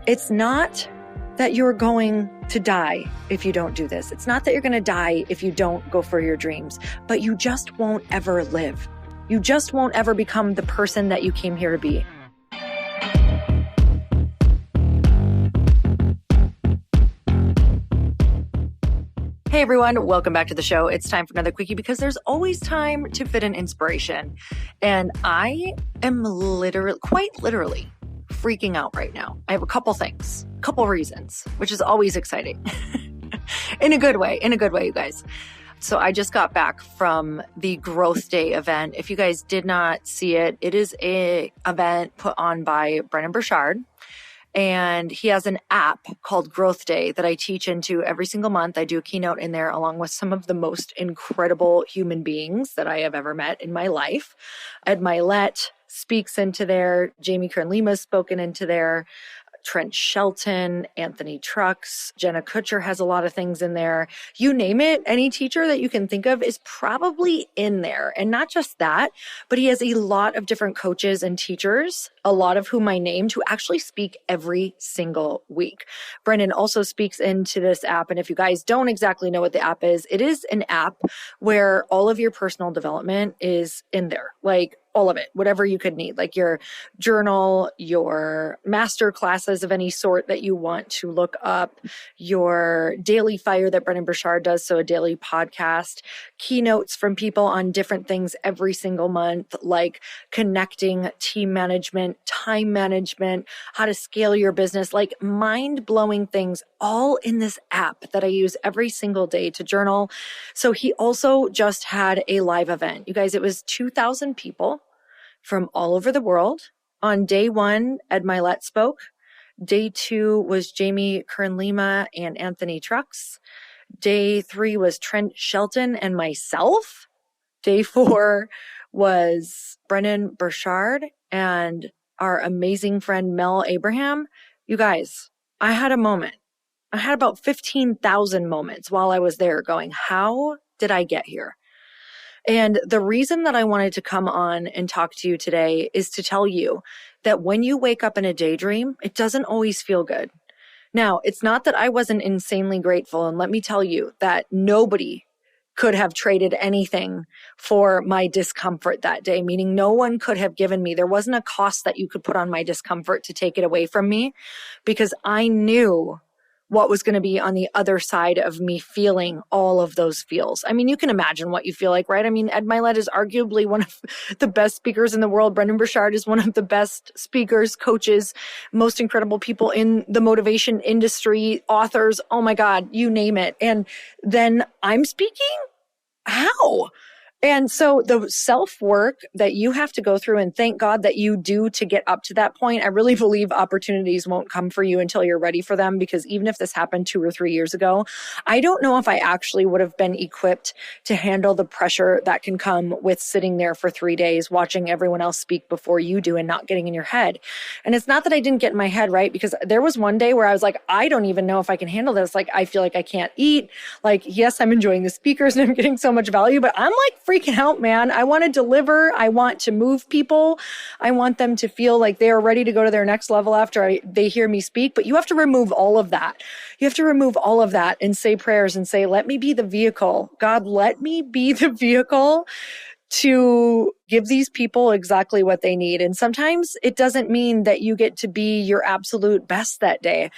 It's not that you're going to die if you don't do this. It's not that you're going to die if you don't go for your dreams, but you just won't ever live. You just won't ever become the person that you came here to be. Hey everyone, welcome back to the show. It's time for another quickie because there's always time to fit in inspiration. And I am quite literally freaking out right now. I have a couple reasons, which is always exciting. in a good way, you guys. So I just got back from the GrowthDay event. If you guys did not see it, it is an event put on by Brendon Burchard. And he has an app called GrowthDay that I teach into every single month. I do a keynote in there along with some of the most incredible human beings that I have ever met in my life. Ed Milet speaks into there. Jamie Kern-Lima's spoken into there. Trent Shelton, Anthony Trucks, Jenna Kutcher has a lot of things in there. You name it, any teacher that you can think of is probably in there. And not just that, but he has a lot of different coaches and teachers, a lot of whom I named, who actually speak every single week. Brendon also speaks into this app. And if you guys don't exactly know what the app is, it is an app where all of your personal development is in there. Like all of it, whatever you could need, like your journal, your master classes of any sort that you want to look up, your daily fire that Brendon Burchard does, so a daily podcast, keynotes from people on different things every single month, like connecting, team management, time management, how to scale your business, like mind-blowing things, all in this app that I use every single day to journal. So he also just had a live event. You guys, it was 2,000 people from all over the world. On day one, Ed Milet spoke. Day two was Jamie Kern-Lima and Anthony Trucks. Day three was Trent Shelton and myself. Day four was Brendon Burchard and our amazing friend Mel Abraham. You guys, I had a moment. I had about 15,000 moments while I was there going, how did I get here? And the reason that I wanted to come on and talk to you today is to tell you that when you wake up in a daydream, it doesn't always feel good. Now, it's not that I wasn't insanely grateful. And let me tell you that nobody could have traded anything for my discomfort that day, meaning no one could have given me, there wasn't a cost that you could put on my discomfort to take it away from me, because I knew what was going to be on the other side of me feeling all of those feels. I mean, you can imagine what you feel like, right? I mean, Ed Milet is arguably one of the best speakers in the world. Brendon Burchard is one of the best speakers, coaches, most incredible people in the motivation industry, authors. Oh my God, you name it. And then I'm speaking? How? And so the self-work that you have to go through, and thank God that you do to get up to that point, I really believe opportunities won't come for you until you're ready for them, because even if this happened 2 or 3 years ago, I don't know if I actually would have been equipped to handle the pressure that can come with sitting there for 3 days, watching everyone else speak before you do and not getting in your head. And it's not that I didn't get in my head, right? Because there was one day where I was like, I don't even know if I can handle this. Like, I feel like I can't eat. Like, yes, I'm enjoying the speakers and I'm getting so much value, but I'm like freaking out, man. I want to deliver. I want to move people. I want them to feel like they are ready to go to their next level after they hear me speak. But you have to remove all of that. You have to remove all of that and say prayers and say, let me be the vehicle. God, let me be the vehicle to give these people exactly what they need. And sometimes it doesn't mean that you get to be your absolute best that day.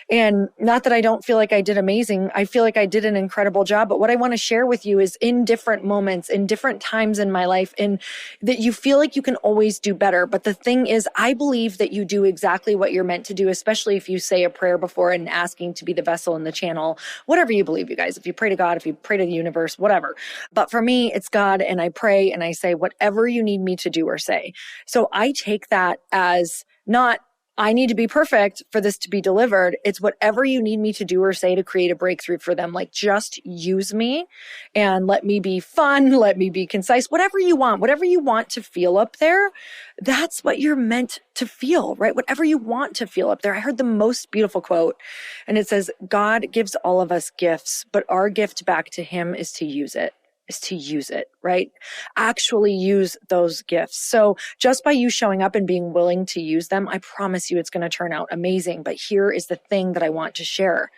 And not that I don't feel like I did amazing. I feel like I did an incredible job. But what I want to share with you is in different moments, in different times in my life, and that you feel like you can always do better. But the thing is, I believe that you do exactly what you're meant to do, especially if you say a prayer before and asking to be the vessel in the channel, whatever you believe, you guys. If you pray to God, if you pray to the universe, whatever. But for me, it's God, and I pray and I say whatever you need me to do or say. So I take that as not, I need to be perfect for this to be delivered. It's whatever you need me to do or say to create a breakthrough for them. Like, just use me and let me be fun. Let me be concise, whatever you want to feel up there. That's what you're meant to feel, right? Whatever you want to feel up there. I heard the most beautiful quote, and it says, God gives all of us gifts, but our gift back to him is to use it. is to use it, right? Actually use those gifts. So just by you showing up and being willing to use them, I promise you it's going to turn out amazing. But here is the thing that I want to share.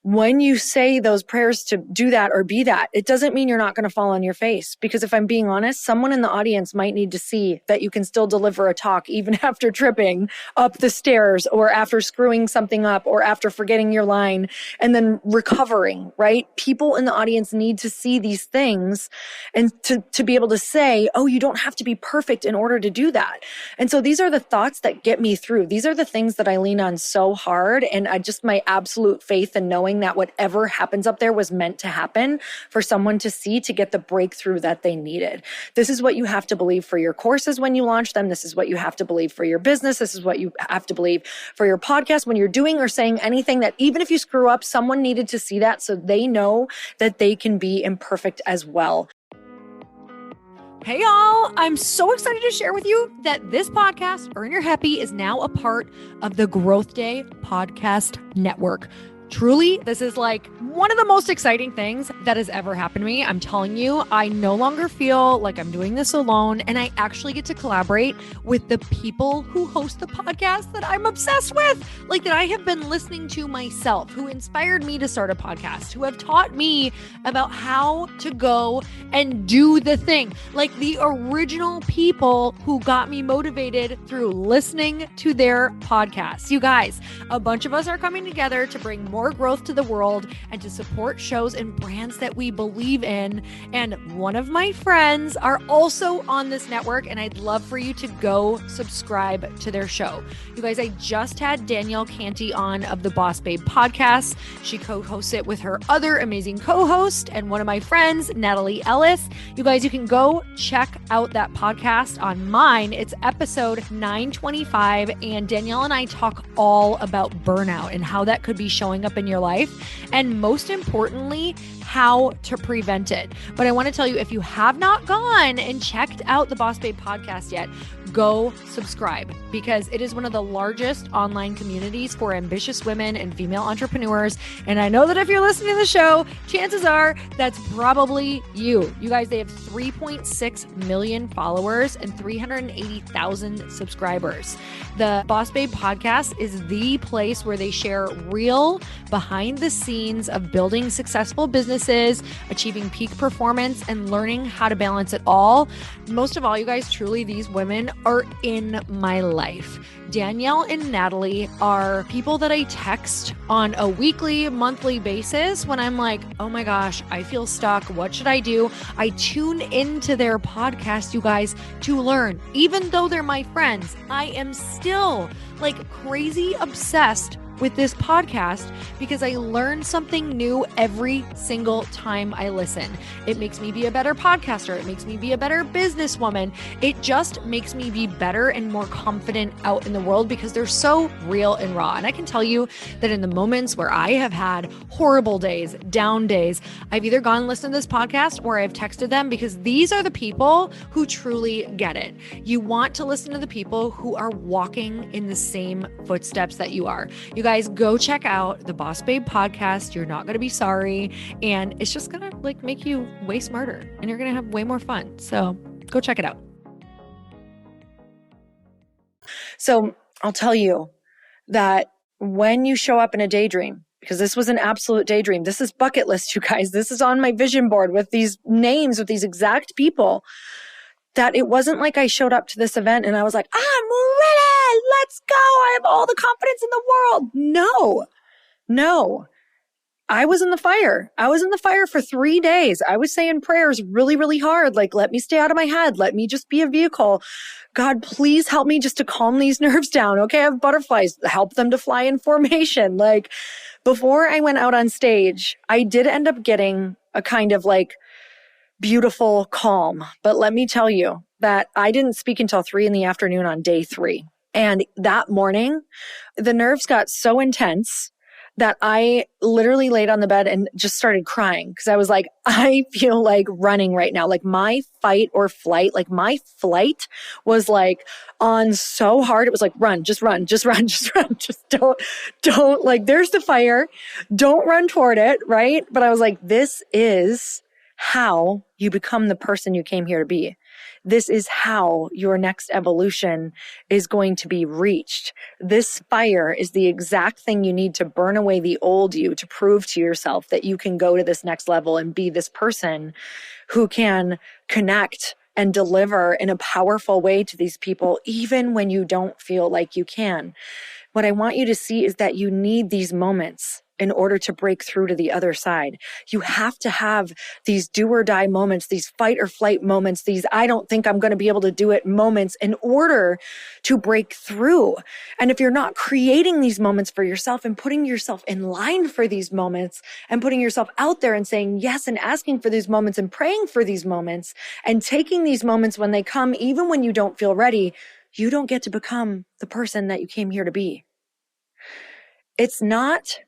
When you say those prayers to do that or be that, it doesn't mean you're not going to fall on your face. Because if I'm being honest, someone in the audience might need to see that you can still deliver a talk even after tripping up the stairs or after screwing something up or after forgetting your line and then recovering, right? People in the audience need to see these things and to be able to say, oh, you don't have to be perfect in order to do that. And so these are the thoughts that get me through. These are the things that I lean on so hard. And I just, my absolute faith in knowing that whatever happens up there was meant to happen for someone to see, to get the breakthrough that they needed. This is what you have to believe for your courses when you launch them. This is what you have to believe for your business. This is what you have to believe for your podcast when you're doing or saying anything, that even if you screw up, someone needed to see that so they know that they can be imperfect as well. Hey y'all, I'm so excited to share with you that this podcast, Earn Your Happy, is now a part of the GrowthDay podcast network. Truly, this is like one of the most exciting things that has ever happened to me. I'm telling you, I no longer feel like I'm doing this alone, and I actually get to collaborate with the people who host the podcast that I'm obsessed with, like that I have been listening to myself, who inspired me to start a podcast, who have taught me about how to go and do the thing, like the original people who got me motivated through listening to their podcasts. You guys, a bunch of us are coming together to bring more growth to the world and to support shows and brands that we believe in. And one of my friends are also on this network, and I'd love for you to go subscribe to their show. You guys, I just had Danielle Canty on of the Boss Babe podcast. She co-hosts it with her other amazing co-host and one of my friends, Natalie Ellis. You guys, you can go check out that podcast on mine. It's episode 925, and Danielle and I talk all about burnout and how that could be showing up in your life, and most importantly, how to prevent it. But I want to tell you, if you have not gone and checked out the Boss Babe podcast yet, go subscribe, because it is one of the largest online communities for ambitious women and female entrepreneurs. And I know that if you're listening to the show, chances are that's probably you. You guys, they have 3.6 million followers and 380,000 subscribers. The Boss Babe podcast is the place where they share real behind the scenes of building successful businesses, achieving peak performance, and learning how to balance it all. Most of all, you guys, truly, these women are in my life. Danielle and Natalie are people that I text on a weekly, monthly basis when I'm like, oh my gosh, I feel stuck. What should I do? I tune into their podcast, you guys, to learn. Even though they're my friends, I am still like crazy obsessed with this podcast because I learn something new every single time I listen. It makes me be a better podcaster. It makes me be a better businesswoman. It just makes me be better and more confident out in the world because they're so real and raw. And I can tell you that in the moments where I have had horrible days, down days, I've either gone and listened to this podcast or I've texted them, because these are the people who truly get it. You want to listen to the people who are walking in the same footsteps that you are. You guys, go check out the Boss Babe podcast. You're not going to be sorry. And it's just going to like make you way smarter and you're going to have way more fun. So go check it out. So I'll tell you that when you show up in a daydream, because this was an absolute daydream, this is bucket list, you guys. This is on my vision board with these names, with these exact people, that it wasn't like I showed up to this event and I was like, I'm ready, let's go, I have all the confidence in the world. No. I was in the fire. I was in the fire for 3 days. I was saying prayers really, really hard. Like, let me stay out of my head. Let me just be a vehicle. God, please help me just to calm these nerves down. Okay, I have butterflies. Help them to fly in formation. Like, before I went out on stage, I did end up getting a kind of like beautiful calm. But let me tell you that I didn't speak until 3 p.m. on day 3. And that morning, the nerves got so intense that I literally laid on the bed and just started crying because I was like, I feel like running right now. Like my fight or flight, like my flight was like on so hard. It was like, run, just run, just run, just run. Just don't like, there's the fire. Don't run toward it. Right. But I was like, this is how you become the person you came here to be. This is how your next evolution is going to be reached. This fire is the exact thing you need to burn away the old you, to prove to yourself that you can go to this next level and be this person who can connect and deliver in a powerful way to these people, even when you don't feel like you can. What I want you to see is that you need these moments in order to break through to the other side. You have to have these do or die moments, these fight or flight moments, these I don't think I'm going to be able to do it moments in order to break through. And if you're not creating these moments for yourself and putting yourself in line for these moments and putting yourself out there and saying yes and asking for these moments and praying for these moments and taking these moments when they come, even when you don't feel ready, you don't get to become the person that you came here to be. It's not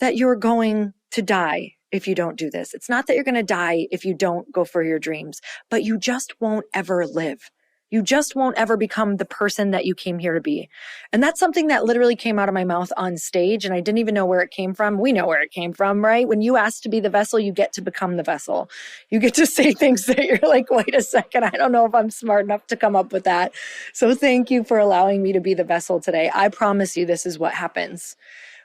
that you're going to die if you don't do this. It's not that you're going to die if you don't go for your dreams, but you just won't ever live. You just won't ever become the person that you came here to be. And that's something that literally came out of my mouth on stage, and I didn't even know where it came from. We know where it came from, right? When you ask to be the vessel, you get to become the vessel. You get to say things that you're like, wait a second, I don't know if I'm smart enough to come up with that. So thank you for allowing me to be the vessel today. I promise you this is what happens.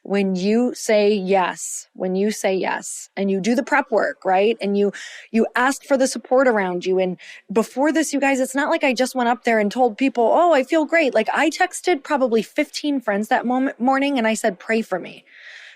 When you say yes, and you do the prep work, right? And you ask for the support around you. And before this, you guys, it's not like I just went up there and told people, oh, I feel great. Like I texted probably 15 friends that morning and I said, pray for me.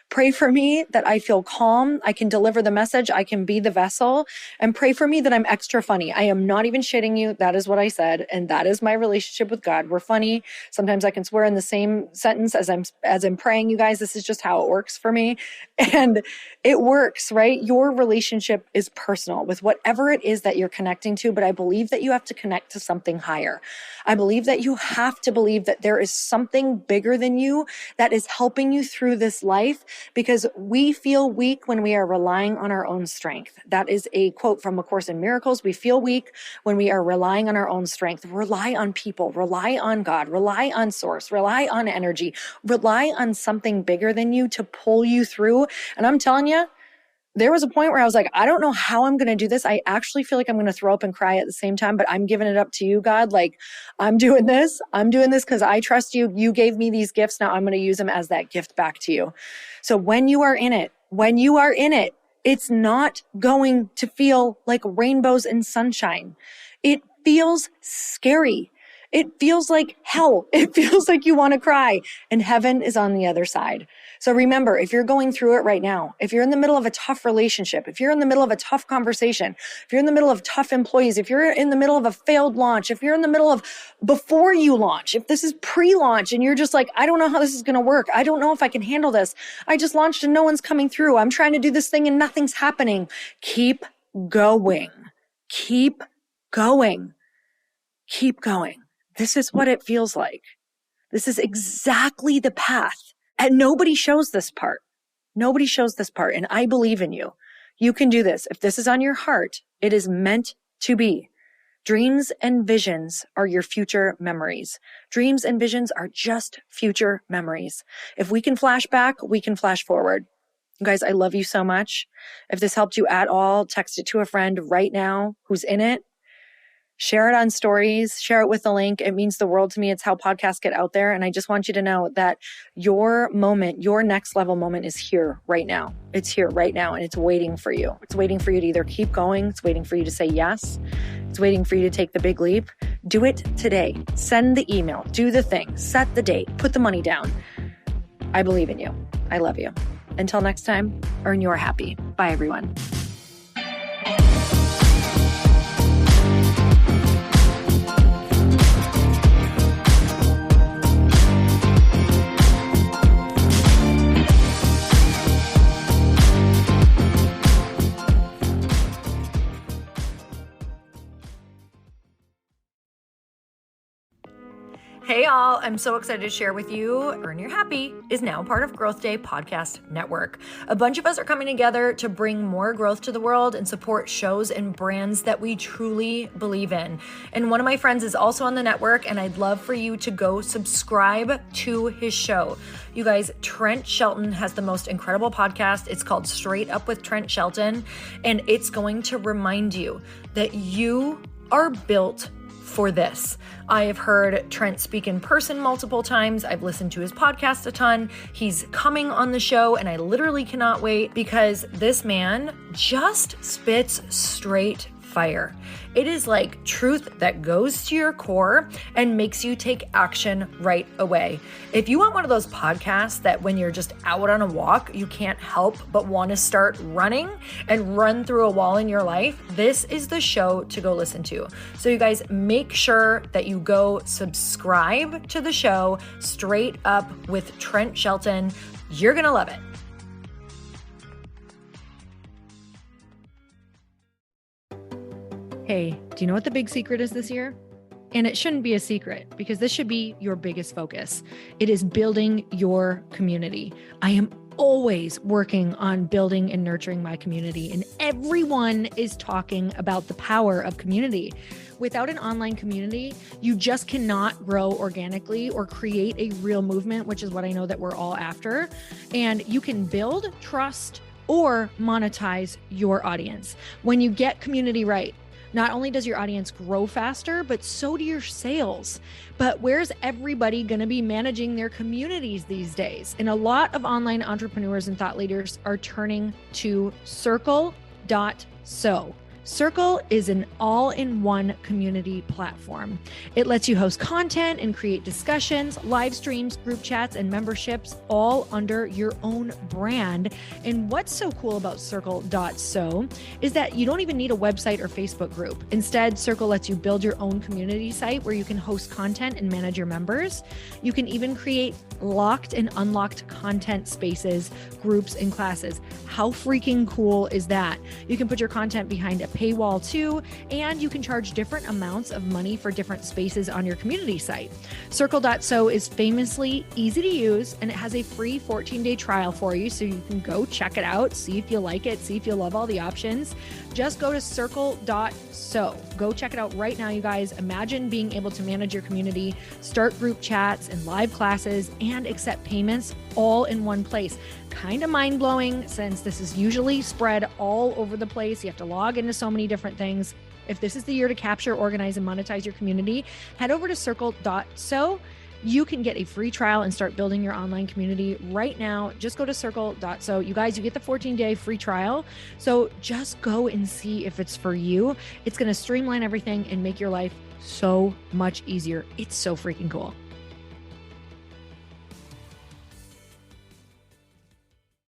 Pray for me that I feel calm. I can deliver the message. I can be the vessel, and pray for me that I'm extra funny. I am not even shitting you. That is what I said. And that is my relationship with God. We're funny. Sometimes I can swear in the same sentence as I'm praying, you guys. This is just how it works for me. And it works, right? Your relationship is personal with whatever it is that you're connecting to. But I believe that you have to connect to something higher. I believe that you have to believe that there is something bigger than you that is helping you through this life, because we feel weak when we are relying on our own strength. That is a quote from A Course in Miracles. We feel weak when we are relying on our own strength. Rely on people, rely on God, rely on source, rely on energy, rely on something bigger than you to pull you through. And I'm telling you, there was a point where I was like, I don't know how I'm going to do this. I actually feel like I'm going to throw up and cry at the same time, but I'm giving it up to you, God. Like, I'm doing this because I trust you. You gave me these gifts. Now I'm going to use them as that gift back to you. So when you are in it, it's not going to feel like rainbows and sunshine. It feels scary. It feels like hell. It feels like you want to cry, and heaven is on the other side. So remember, if you're going through it right now, if you're in the middle of a tough relationship, if you're in the middle of a tough conversation, if you're in the middle of tough employees, if you're in the middle of a failed launch, if you're in the middle of before you launch, if this is pre-launch and you're just like, I don't know how this is going to work. I don't know if I can handle this. I just launched and no one's coming through. I'm trying to do this thing and nothing's happening. Keep going. Keep going. Keep going. This is what it feels like. This is exactly the path. And nobody shows this part. Nobody shows this part. And I believe in you. You can do this. If this is on your heart, it is meant to be. Dreams and visions are your future memories. Dreams and visions are just future memories. If we can flash back, we can flash forward. You guys, I love you so much. If this helped you at all, text it to a friend right now who's in it. Share it on stories, share it with the link. It means the world to me. It's how podcasts get out there. And I just want you to know that your moment, your next level moment is here right now. It's here right now and it's waiting for you. It's waiting for you to either keep going. It's waiting for you to say yes. It's waiting for you to take the big leap. Do it today. Send the email, do the thing, set the date, put the money down. I believe in you. I love you. Until next time, earn your happy. Bye, everyone. Hey all, I'm so excited to share with you, Earn Your Happy is now part of GrowthDay Podcast Network. A bunch of us are coming together to bring more growth to the world and support shows and brands that we truly believe in. And one of my friends is also on the network, and I'd love for you to go subscribe to his show. You guys, Trent Shelton has the most incredible podcast. It's called Straight Up with Trent Shelton, and it's going to remind you that you are built for this. I have heard Trent speak in person multiple times. I've listened to his podcast a ton. He's coming on the show, and I literally cannot wait because this man just spits straight fire. It is like truth that goes to your core and makes you take action right away. If you want one of those podcasts that when you're just out on a walk, you can't help but want to start running and run through a wall in your life, this is the show to go listen to. So you guys make sure that you go subscribe to the show, Straight Up with Trent Shelton. You're going to love it. Hey, do you know what the big secret is this year? And it shouldn't be a secret because this should be your biggest focus. It is building your community. I am always working on building and nurturing my community, and everyone is talking about the power of community. Without an online community, you just cannot grow organically or create a real movement, which is what I know that we're all after. And you can build trust or monetize your audience. When you get community right, not only does your audience grow faster, but so do your sales. But where's everybody going to be managing their communities these days? And a lot of online entrepreneurs and thought leaders are turning to Circle.so. Circle is an all-in-one community platform. It lets you host content and create discussions, live streams, group chats, and memberships all under your own brand. And what's so cool about Circle.so is that you don't even need a website or Facebook group. Instead, Circle lets you build your own community site where you can host content and manage your members. You can even create locked and unlocked content spaces, groups, and classes. How freaking cool is that? You can put your content behind a paywall too, and you can charge different amounts of money for different spaces on your community site. Circle.so is famously easy to use, and it has a free 14-day trial for you, so you can go check it out, see if you like it, see if you love all the options. Just go to Circle.so. Go check it out right now, you guys. Imagine being able to manage your community, start group chats and live classes, and accept payments all in one place. Kind of mind-blowing since this is usually spread all over the place. You have to log into so many different things. If this is the year to capture, organize, and monetize your community, head over to Circle.so. You can get a free trial and start building your online community right now. Just go to Circle.so. You guys, you get the 14-day free trial. So just go and see if it's for you. It's going to streamline everything and make your life so much easier. It's so freaking cool.